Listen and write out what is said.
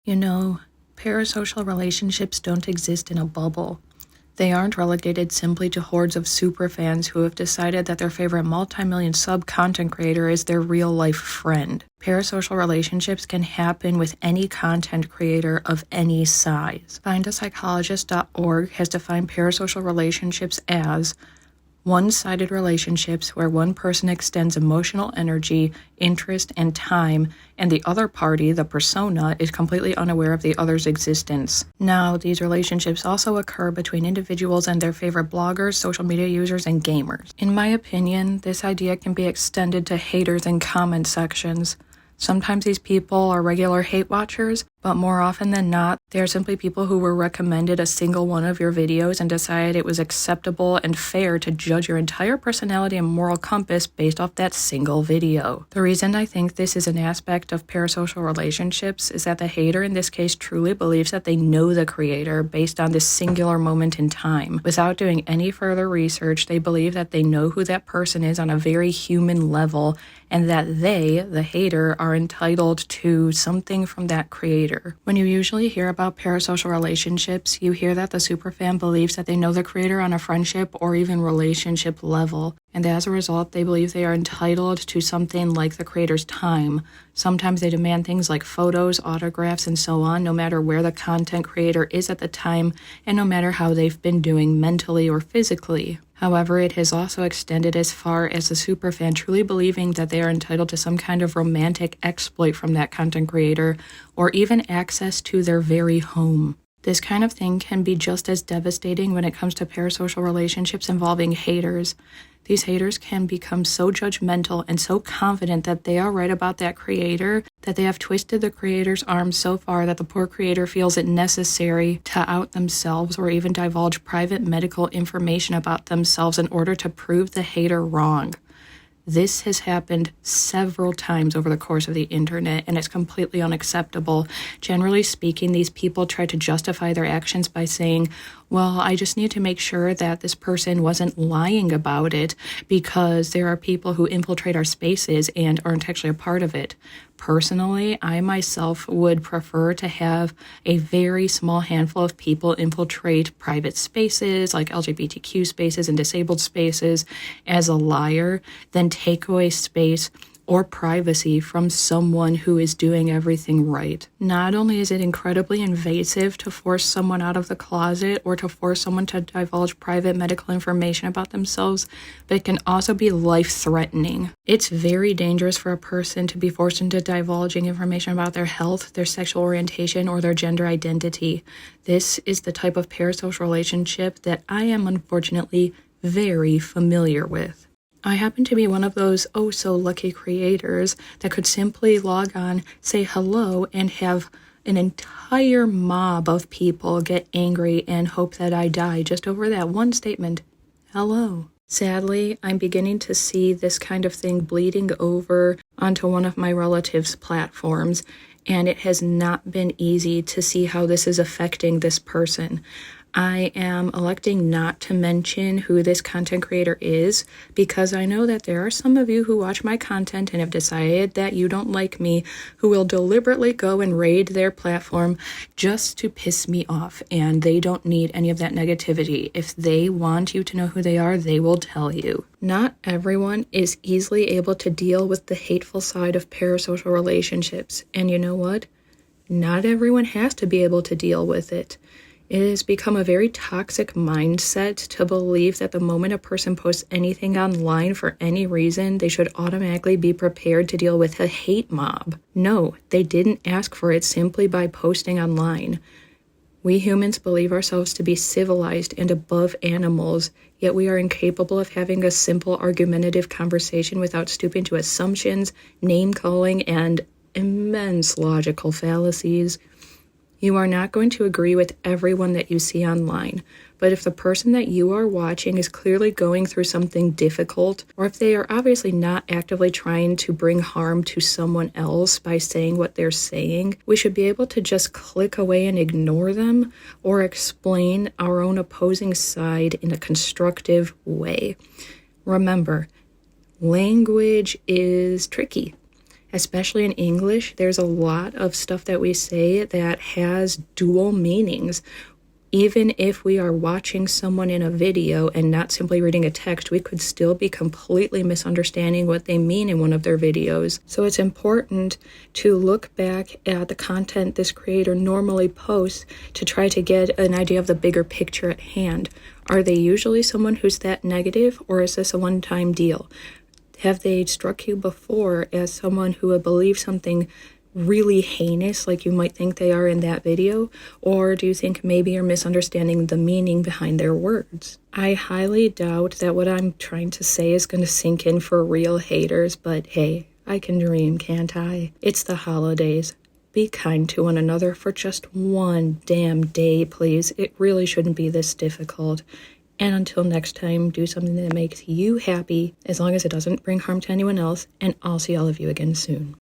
You know, parasocial relationships don't exist in a bubble. They aren't relegated simply to hordes of superfans who have decided that their favorite multi-million sub-content creator is their real-life friend. Parasocial relationships can happen with any content creator of any size. FindAPsychologist.org has defined parasocial relationships as one-sided relationships where one person extends emotional energy, interest, and time, and the other party, the persona, is completely unaware of the other's existence. Now, these relationships also occur between individuals and their favorite bloggers, social media users, and gamers. In my opinion, this idea can be extended to haters in comment sections. Sometimes these people are regular hate watchers, but more often than not, they are simply people who were recommended a single one of your videos and decided it was acceptable and fair to judge your entire personality and moral compass based off that single video. The reason I think this is an aspect of parasocial relationships is that the hater in this case truly believes that they know the creator based on this singular moment in time. Without doing any further research, they believe that they know who that person is on a very human level and that they, the hater, are entitled to something from that creator. When you usually hear about parasocial relationships, you hear that the superfan believes that they know the creator on a friendship or even relationship level, and as a result, they believe they are entitled to something like the creator's time. Sometimes they demand things like photos, autographs, and so on, no matter where the content creator is at the time, and no matter how they've been doing mentally or physically. However, it has also extended as far as the superfan truly believing that they are entitled to some kind of romantic exploit from that content creator, or even access to their very home. This kind of thing can be just as devastating when it comes to parasocial relationships involving haters. These haters can become so judgmental and so confident that they are right about that creator that they have twisted the creator's arm so far that the poor creator feels it necessary to out themselves or even divulge private medical information about themselves in order to prove the hater wrong. This has happened several times over the course of the internet, and it's completely unacceptable. Generally speaking, these people try to justify their actions by saying, well, I just need to make sure that this person wasn't lying about it because there are people who infiltrate our spaces and aren't actually a part of it. Personally, I myself would prefer to have a very small handful of people infiltrate private spaces like LGBTQ spaces and disabled spaces as a liar than take away space or privacy from someone who is doing everything right. Not only is it incredibly invasive to force someone out of the closet or to force someone to divulge private medical information about themselves, but it can also be life-threatening. It's very dangerous for a person to be forced into divulging information about their health, their sexual orientation, or their gender identity. This is the type of parasocial relationship that I am unfortunately very familiar with. I happen to be one of those oh-so-lucky creators that could simply log on, say hello, and have an entire mob of people get angry and hope that I die just over that one statement, hello. Sadly, I'm beginning to see this kind of thing bleeding over onto one of my relatives' platforms, and it has not been easy to see how this is affecting this person. I am electing not to mention who this content creator is because I know that there are some of you who watch my content and have decided that you don't like me who will deliberately go and raid their platform just to piss me off, and they don't need any of that negativity. If they want you to know who they are, they will tell you. Not everyone is easily able to deal with the hateful side of parasocial relationships, and you know what? Not everyone has to be able to deal with it. It has become a very toxic mindset to believe that the moment a person posts anything online for any reason, they should automatically be prepared to deal with a hate mob. No, they didn't ask for it simply by posting online. We humans believe ourselves to be civilized and above animals, yet we are incapable of having a simple argumentative conversation without stooping to assumptions, name-calling, and immense logical fallacies. You are not going to agree with everyone that you see online, but if the person that you are watching is clearly going through something difficult, or if they are obviously not actively trying to bring harm to someone else by saying what they're saying, we should be able to just click away and ignore them, or explain our own opposing side in a constructive way. Remember, language is tricky. especially in English, there's a lot of stuff that we say that has dual meanings. Even if we are watching someone in a video and not simply reading a text, we could still be completely misunderstanding what they mean in one of their videos. So it's important to look back at the content this creator normally posts to try to get an idea of the bigger picture at hand. Are they usually someone who's that negative, or is this a one-time deal? Have they struck you before as someone who would believe something really heinous like you might think they are in that video? Or do you think maybe you're misunderstanding the meaning behind their words? I highly doubt that what I'm trying to say is going to sink in for real haters, but hey, I can dream, can't I? It's the holidays. Be kind to one another for just one damn day, please. It really shouldn't be this difficult. And until next time, do something that makes you happy, as long as it doesn't bring harm to anyone else, and I'll see all of you again soon.